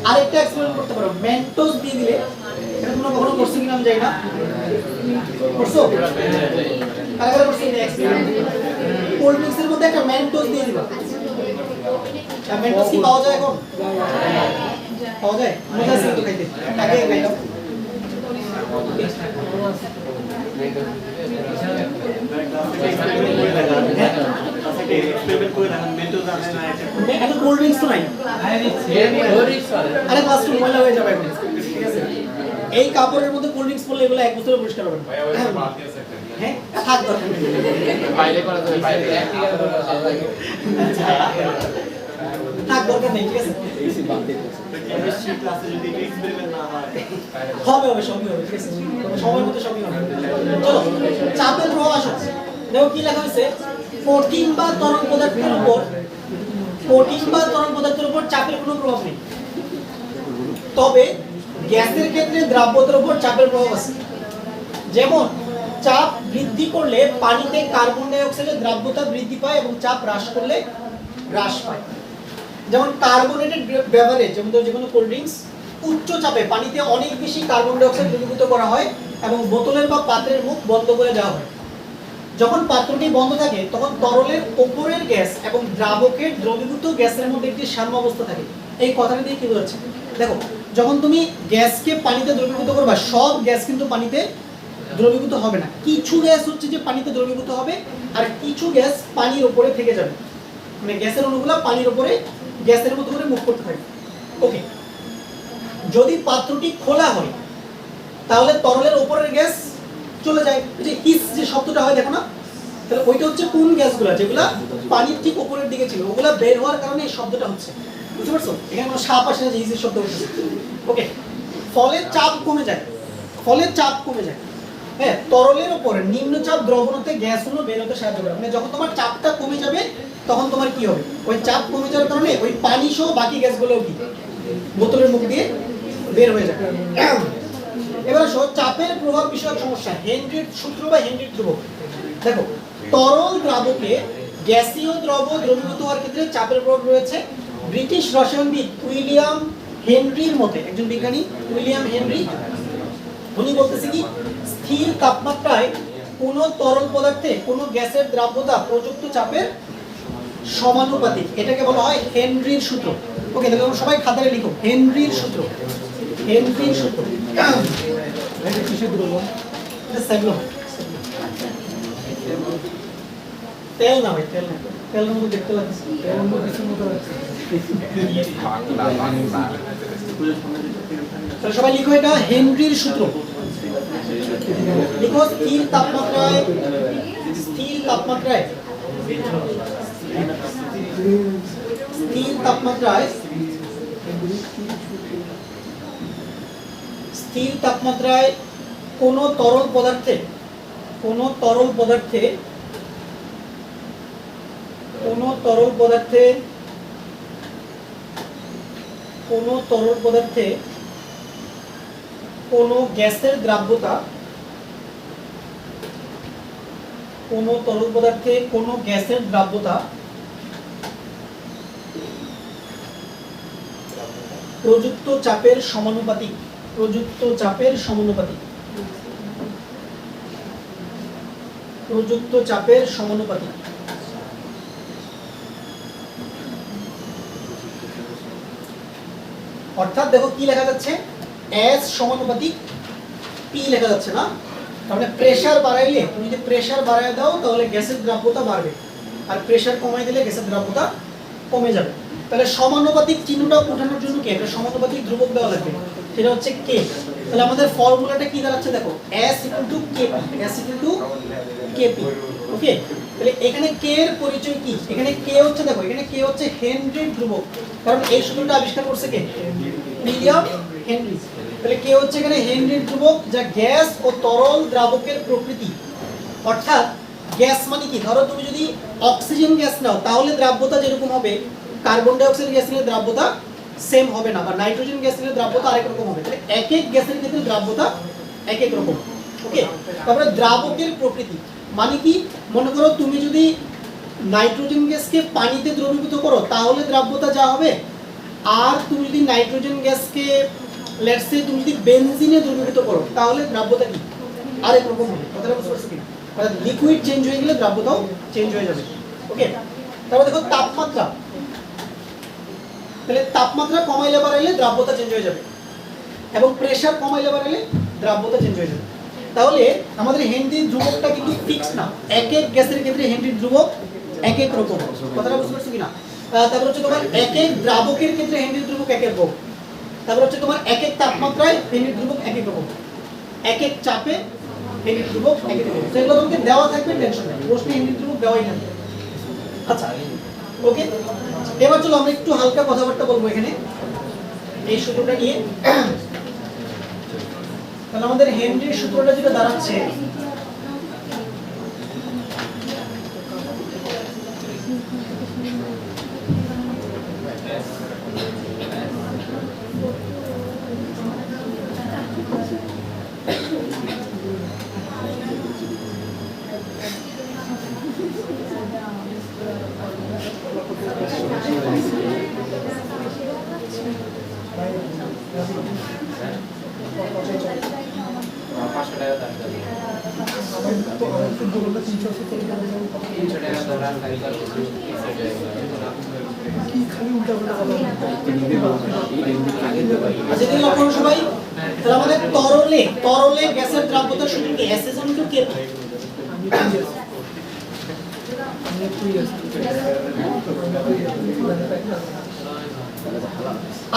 আরেকটা এক্সপেরিমেন্ট করতে পারো, মেন্টোস দিয়ে দিলে, এটা তোমরা কখনো করছো কিনা আমি জানি না, করছো? কারা করছো এই এক্সপেরিমেন্ট? কোল্ড ড্রিঙ্কসের মধ্যে একটা মেন্টোস দিয়ে দিবা। মেন্টোস কি পাওয়া যায় এখন? পাওয়া যায়? মজা আছে তো খাইতে, আগে খাইলাম। এখন কোল্ড ড্রিঙ্কস তো নাই, আরে ক্লাস 2 ময়লা হয়ে যাবে এখন, ঠিক আছে? এই কাপড়ের মধ্যে কোল্ড ড্রিঙ্কস পড়লে এগুলো এক বছরে পরিষ্কার হবে না। হ্যাঁ, থাক দরকার নেই, বাইরে করা যাবে, বাইরে থাক দরকার নেই, ঠিক আছে? হবে হবে, সবই হবে, ঠিক আছে? সময়ের মধ্যে সবই হবে। চলো, চাপের প্রভাব আসো। দেখো কি লেখা হয়েছে, কঠিন বা তরল পদার্থের উপর, কঠিন বা তরল পদার্থের উপর চাপের কোনো প্রভাব নেই, তবে গ্যাসের ক্ষেত্রে দ্রাব্যতার উপর চাপের প্রভাব আছে। যেমন চাপ বৃদ্ধি করলে পানিতে কার্বন ডাই অক্সাইডের দ্রাব্যতা বৃদ্ধি পায় এবং চাপ হ্রাস করলে হ্রাস পায়। যেমন কার্বোনেটেড বেভারেজ, যেমন যে কোনো কোল্ড ড্রিঙ্কস, উচ্চ চাপে পানিতে অনেক বেশি কার্বন ডাই অক্সাইড দ্রবীভূত করা হয় এবং বোতলের বা পাত্রের মুখ বন্ধ করে দেওয়া হয়। যখন পাত্রটি বন্ধ থাকে তখন তরলের উপরের গ্যাস এবং দ্রাবকের দ্রবীভূত গ্যাসের মধ্যে একটি সাম্যাবস্থা থাকে। এই কথাটা দিয়ে কি বোঝাচ্ছে? দেখো, যখন তুমি গ্যাসকে পানিতে দ্রবীভূত করবা, সব গ্যাস কিন্তু পানিতে দ্রবীভূত হবে না। কিছু গ্যাস হচ্ছে যে পানিতে দ্রবীভূত হবে আর কিছু গ্যাস পানির উপরে থেকে যাবে, মানে গ্যাসের অণুগুলো পানির উপরে গ্যাসের মতো করে মুভ করতে থাকে। ওকে, যদি পাত্রটি খোলা হয় তাহলে তরলের উপরের গ্যাস চলে যায়, যে হিস যে শব্দটা হয় দেখো না, তাহলে ওইটা হচ্ছে কোন গ্যাসগুলো যেগুলা পানির ঠিক উপরের দিকে ছিল, ওগুলা বের হওয়ার কারণে এই শব্দটা হচ্ছে। বুঝতে পারছো? এখানে কোনো সাপ আসে না যে হিসের শব্দ হচ্ছে। ওকে, ফলে চাপ কমে যায়, ফলে চাপ কমে যায়। হ্যাঁ, তরলের উপরে নিম্নচাপ দ্রবণতে গ্যাসগুলো বের হতে সাহায্য করে। মানে যখন তোমার চাপটা কমে যাবে তখন তোমার কি হবে? ওই চাপ কমে যাওয়ার কারণে ওই পানি সহ বাকি গ্যাসগুলোও কি বোতলের মুখ দিয়ে বের হয়ে যাবে। এবার আসো চাপের প্রভাব বিষয়ক সমস্যা, হেনরির সূত্র বা হেনরির ধ্রুবক। দেখো, তরল দ্রাবকে গ্যাসীয় দ্রব্য দ্রবীভূত হওয়ার ক্ষেত্রে চাপের প্রভাব রয়েছে। ব্রিটিশ রসায়নবিদ উইলিয়াম হেনরির মতে, একজন বিজ্ঞানী উইলিয়াম হেনরি, উনি বলতেছে কি, স্থির তাপমাত্রায় কোনো তরল পদার্থে কোনো গ্যাসের দ্রাব্যতা প্রযুক্ত চাপের সমানুপাতিক। এটাকে বলা হয় হেনরির সূত্র। ওকে, তাহলে সবাই খাতায় লিখো, হেনরির সূত্র। হেনরির সূত্র কিসের দ্রবণ? এটা সেভলন। তেল না ভাই, তেল না, তেলের মতো দেখতে লাগছে, তেল অন্য কিছুর মতো লাগছে। তাহলে সবাই লিখো এটা হেনরির সূত্র। লিখো স্থির তাপমাত্রায়, স্থির তাপমাত্রায়, স্থির তাপমাত্রায়, স্থির তাপমাত্রায় কোন তরল পদার্থে, কোন তরল পদার্থে, কোন তরল পদার্থে, কোন তরল পদার্থে কোন গ্যাসের দ্রাব্যতা, কোন তরল পদার্থে কোন গ্যাসের দ্রাব্যতা প্রযুক্ত চাপের সমানুপাতিক, প্রযুক্ত চাপের সমানুপাতিক, প্রযুক্ত চাপের সমানুপাতিক। অর্থাৎ দেখো কি লেখা যাচ্ছে, S সমানুপাতিক P লেখা যাচ্ছে না, তাহলে প্রেসার বাড়াইলে, তুমি যদি প্রেসার বাড়ায় দাও তাহলে গ্যাসের দ্রাব্যতা বাড়বে, আর প্রেসার কমাই দিলে গ্যাসের দ্রাব্যতা কমে যাবে। তাহলে সমানুপাতিক চিহ্নটা উঠানোর জন্য কি একটা সমানুপাতিক ধ্রুবক দেওয়া লাগবে, সেটা হচ্ছে K। তাহলে আমাদের ফর্মুলাটা কি দাঁড়াচ্ছে দেখো, S = Kp, S = Kp। ওকে, তাহলে এখানে K এর পরিচয় কি, এখানে K হচ্ছে, দেখো এখানে K হচ্ছে হেনরির ধ্রুবক, কারণ এই সূত্রটা আবিষ্কার করছে কে, উইলিয়াম হেনরি। তাহলে K হচ্ছে এখানে হেনরির ধ্রুবক, যা গ্যাস ও তরল দ্রাবকের প্রকৃতি। অর্থাৎ গ্যাস মানে কি, ধরো তুমি যদি অক্সিজেন গ্যাস নাও তাহলে দ্রাব্যতা যেরকম হবে, কার্বন ডাই অক্সাইড গ্যাস নিলে দ্রাব্যতা সেম হবে না, বা নাইট্রোজেন গ্যাস নিলে দ্রাব্যতা আরেক রকম হবে। তাহলে এক এক গ্যাসের ক্ষেত্রে দ্রাব্যতা এক এক রকম। ওকে, তারপরে দ্রাবকের প্রকৃতি মানে কি, মনে করো তুমি যদি নাইট্রোজেন গ্যাসকে পানিতে দ্রবীভূত করো তাহলে দ্রাব্যতা যা হবে, আর তুমি যদি নাইট্রোজেন গ্যাসকে লেটস সে তুমি যদি বেনজিনে দ্রবীভূত করো তাহলে দ্রাব্যতা কি আরেক রকম হবে। কথাটা বুঝতে পারছো কি, অর্থাৎ লিকুইড চেঞ্জ হয়ে গেলে দ্রাব্যতাও চেঞ্জ হয়ে যাবে। ওকে, তারপর দেখো তাপমাত্রা, তাহলে তাপমাত্রা কমাইলে বাড়াইলে দ্রাব্যতা চেঞ্জ হয়ে যাবে, এবং প্রেসার কমাইলে বাড়াইলে দ্রাব্যতা চেঞ্জ হয়ে যাবে। তাহলে আমাদের হেনরির ধ্রুবকটা কিন্তু ফিক্স না, এক এক গ্যাসের ক্ষেত্রে হেনরির ধ্রুবক এক এক রকম। কথাটা বুঝতে পারছো কিনা, তারপর হচ্ছে তোমার এক এক দ্রাবকের ক্ষেত্রে হেনরির ধ্রুবক এক এক রকম, তারপর হচ্ছে তোমার এক এক তাপমাত্রায় হেনরির ধ্রুবক এক এক রকম, এক এক চাপে হেনরির ধ্রুবক এক এক রকম। সেগুলো তোমাকে দেওয়া থাকবে, টেনশন নেই, প্রশ্নে হেনরির ধ্রুবক দেওয়াই থাকবে। আচ্ছা ওকে, এবার চলো আমরা একটু হালকা কথাবার্তা বলবো এখানে এই সূত্রটা নিয়ে। তাহলে আমাদের হেনরির সূত্রটা যেটা দাঁড়াচ্ছে, সবাই তাহলে আমাদের তরলে, তরলে গ্যাসের দ্রাব্যতা সূত্র কি, S = Kp।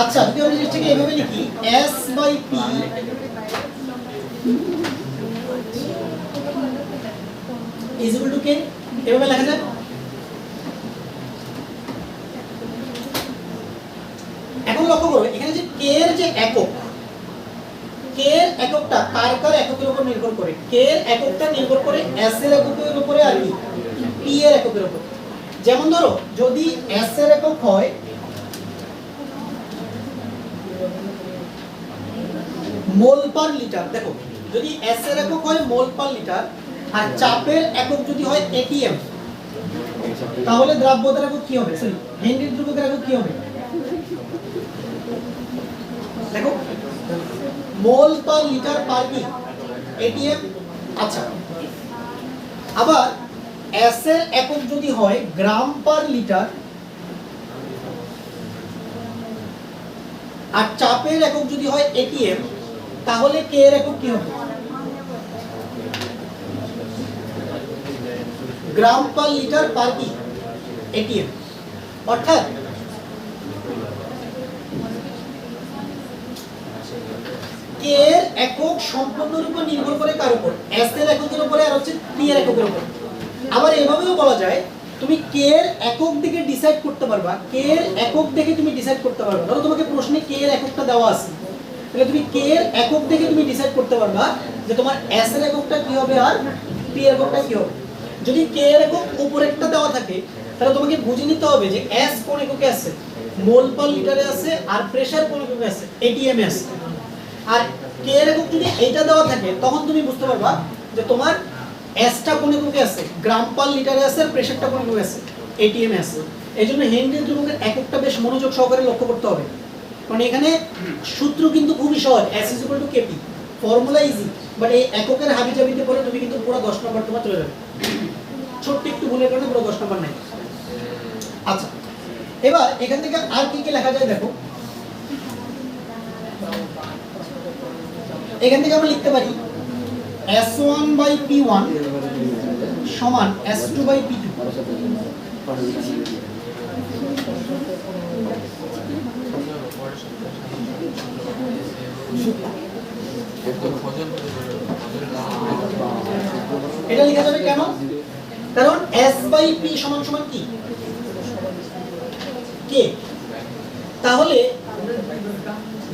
আচ্ছা যদি আমরা জিনিসটাকে এভাবে লিখি, S/P = K, এভাবে লেখা যায়। এখন লক্ষ্য করো এখানে যে K এর যে একক, K এর এককটা কার কার এককের উপর নির্ভর করে, K এর এককটা নির্ভর করে S এর এককের উপরে আর কি P এর এককের উপর। যেমন ধরো যদি S এর একক হয় মোল পার লিটার, দেখো যদি S এর একক হয় মোল পার লিটার আর চাপের একক যদি হয় ATM, তাহলে দ্রাব্যতার একক কি হবে, সরি হেনরির ধ্রুবকের একক কি হবে, দেখো মোল পার লিটার পার কি ATM। আচ্ছা আবার S এর একক যদি হয় গ্রাম পার লিটার আর চাপের একক যদি হয় ATM, তাহলে K এর একক কি হবে, গ্রাম পার লিটার পার কি এটিএম। অর্থাৎ কে এর একক সম্পূর্ণরূপে নির্ভর করে কার উপর? এস এর এককের উপরে আর হচ্ছে পি এর এককের উপর। আবার এভাবেও বলা যায় তুমি কে এর একক দিকে ডিসাইড করতে পারবা, কে এর একক দেখে তুমি ডিসাইড করতে পারবা। ধরো তোমাকে প্রশ্নে কে এর এককটা দেওয়া আছে, তাহলে তুমি কে এর একক দেখে তুমি ডিসাইড করতে পারবা যে তোমার এস এর এককটা কি হবে আর পি এর এককটা কি হবে। যদি কে এর একক উপরেরটা দেওয়া থাকে তাহলে তোমাকে বুঝে নিতে হবে যে এস কোন এককে আছে, মোল পার লিটারে আছে, আর প্রেসার কোন এককে আছে, এটিএম এ আছে। আর কে এর একক যদি এইটা দেওয়া থাকে তখন তুমি বুঝতে পারবা যে তোমার এসটা কোন এককে আছে, গ্রাম পার লিটারে আছে, আর প্রেসারটা কোন এককে আছে, এটিএম এ আছে। এইজন্য হেনরির ধ্রুবকের এককটা বেশ মনোযোগ সহকারে লক্ষ্য করতে হবে, কারণ এখানে সূত্র কিন্তু খুবই সহজ, S = KP, formula easy, but এই এককের হাবিজাবিতে পড়ে তুমি কিন্তু পুরো 10 নম্বর তোমার চলে যাবে। ছোট্ট একটু ভুলের কারণে পুরো 10 নম্বর নাই। আচ্ছা, এবার এখান থেকে আর কি কি লেখা যায় দেখো। এখান থেকে আমরা লিখতে পারি S1/P1 সমান S2/P2। এটা লেখা যাবে কেন? কারণ S/P সমান সমান কি K। তাহলে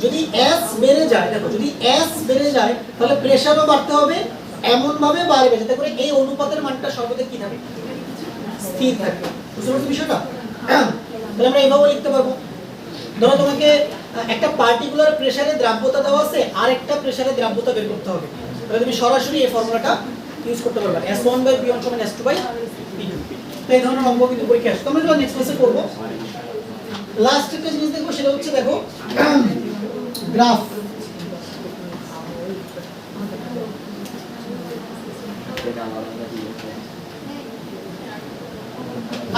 যদি S বেড়ে যায়, দেখো যদি S বেড়ে যায় তাহলে প্রেসারও বাড়তে হবে, এমন ভাবে বাড়বে যাতে করে এই অনুপাতের মানটা সর্বদা কি থাকে, স্থির থাকে। বুঝতে পারছো বিষয়টা? তাহলে আমরা এইভাবে লিখতে পারবো, ধরো তোমাকে একটা পার্টিকুলার প্রেসারে দ্রাব্যতা দেওয়া আছে, আর একটা প্রেসারে দ্রাব্যতা বের করতে হবে, তাহলে তুমি সরাসরি এই ফর্মুলাটা ইউজ করতে পারবে, S1/P1 = S2/P2। তো এই ধরনের অঙ্ক কিন্তু পরীক্ষা আসে। তোমরা যখন নেক্সট ক্লাসে করব, লাস্ট একটা জিনিস দেখো, সেটা হচ্ছে দেখো গ্রাফ।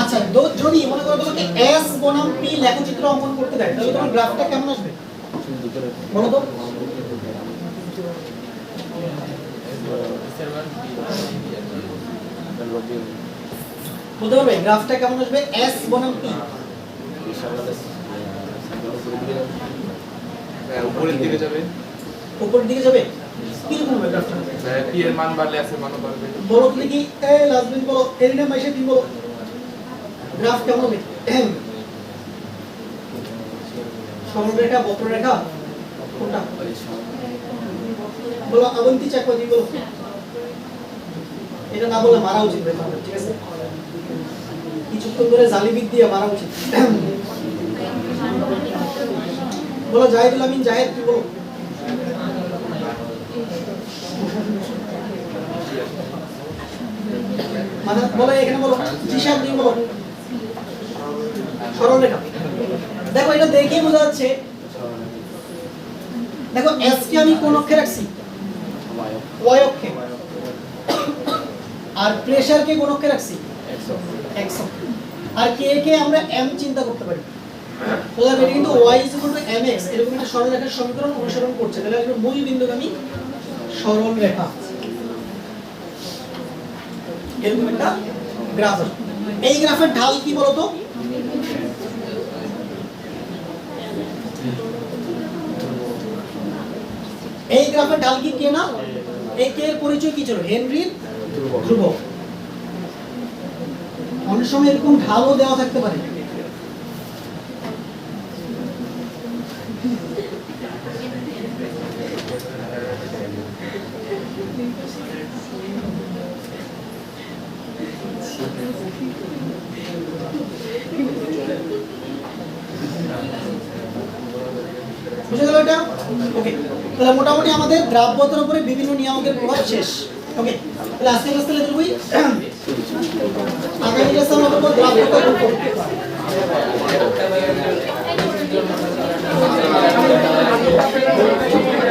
আচ্ছা, যদি মনে করো তোমাকে S বনাম P লেখচিত্র অঙ্কন করতে দেয়, তাহলে তোমার গ্রাফটা কেমন আসবে বলো তো? বলতে পারবে গ্রাফটা কেমন আসবে S বনাম P? উপরের দিকে যাবে। উপরের দিকে যাবে। কি রকম হবে গ্রাফটা? P এর মান বাড়লে S এর মানও বাড়বে। বলো তুমি কি এই লাজমিন বলো, এরিনা মাইশা কি বলো, গ্রাফ কেমন হবে? সরলরেখা, বক্ররেখা, কোনটা বলো? অবন্তী চাকরি বলো। এটা না বলে মারা উচিত ভাই তোমাদের, ঠিক আছে? কিছুক্ষণ ধরে জালিবিদ দিয়ে মারা উচিত। বলো জাহিদুল আমিন, জাহেদ কি বলো? মানে বলো এখানে বলো, জিশান তুমি বলো। সরলরেখা। দেখো এটা দেখেই বোঝা যাচ্ছে, দেখো S কে আমি কোন অক্ষে রাখছি? Y অক্ষে। আর প্রেসার কে কোন অক্ষে রাখছি? X অক্ষে। আর K কে আমরা M চিন্তা করতে পারি। তাহলে এটা কিন্তু Y = mx এরকম একটা সরলরেখার সমীকরণ অনুসরণ করছে। তাহলে আসলে মূল বিন্দুগামী সরলরেখা এরকম একটা গ্রাফ। এই গ্রাফের ঢাল কি বলতো? এই গ্রাফের ঢাল কি কে না? এই কে এর পরিচয় কি ছিল? হেনরির ধ্রুবক। অনেক সময় এরকম ঢালও দেওয়া থাকতে পারে। বুঝে গেল এটা? ওকে, তাহলে মোটামুটি আমাদের দ্রাব্যতার উপরে বিভিন্ন নিয়ামকের প্রভাব শেষ। ওকে, তাহলে আজকে ক্লাস তাহলে